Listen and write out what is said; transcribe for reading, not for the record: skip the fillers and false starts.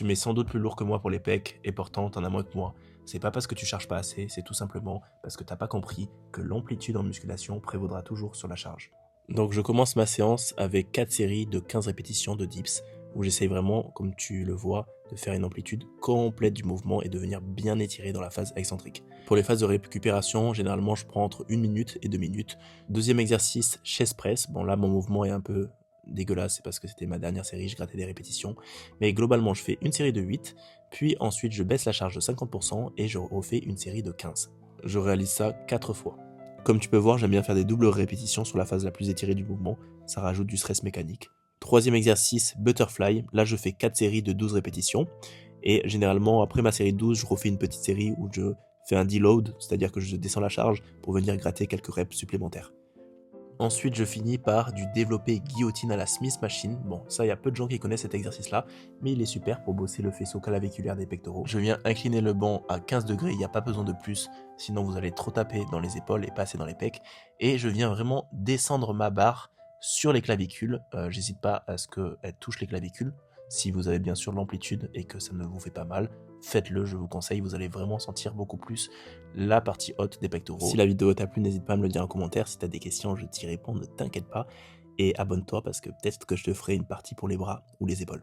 Tu mets sans doute plus lourd que moi pour les pecs et pourtant t'en as moins que moi. C'est pas parce que tu charges pas assez, c'est tout simplement parce que t'as pas compris que l'amplitude en musculation prévaudra toujours sur la charge. Donc je commence ma séance avec 4 séries de 15 répétitions de dips où j'essaye vraiment, comme tu le vois, de faire une amplitude complète du mouvement et de venir bien étiré dans la phase excentrique. Pour les phases de récupération, généralement je prends entre 1 minute et 2 minutes. Deuxième exercice, chest press. Bon là mon mouvement est un peu dégueulasse, c'est parce que c'était ma dernière série, je grattais des répétitions. Mais globalement je fais une série de 8, puis ensuite je baisse la charge de 50% et je refais une série de 15. Je réalise ça 4 fois. Comme tu peux voir, j'aime bien faire des doubles répétitions sur la phase la plus étirée du mouvement, ça rajoute du stress mécanique. Troisième exercice, butterfly. Là, je fais 4 séries de 12 répétitions. Et généralement, après ma série de 12, je refais une petite série où je fais un deload, c'est-à-dire que je descends la charge pour venir gratter quelques reps supplémentaires. Ensuite, je finis par du développé guillotine à la Smith Machine. Bon, ça, il y a peu de gens qui connaissent cet exercice-là, mais il est super pour bosser le faisceau claviculaire des pectoraux. Je viens incliner le banc à 15 degrés, il n'y a pas besoin de plus, sinon vous allez trop taper dans les épaules et pas assez dans les pecs. Et je viens vraiment descendre ma barre sur les clavicules. J'hésite pas à ce qu'elle touche les clavicules. Si vous avez bien sûr l'amplitude et que ça ne vous fait pas mal, faites-le, je vous conseille, vous allez vraiment sentir beaucoup plus la partie haute des pectoraux. Si la vidéo t'a plu, n'hésite pas à me le dire en commentaire. Si t'as des questions, je t'y réponds, ne t'inquiète pas. Et abonne-toi parce que peut-être que je te ferai une partie pour les bras ou les épaules.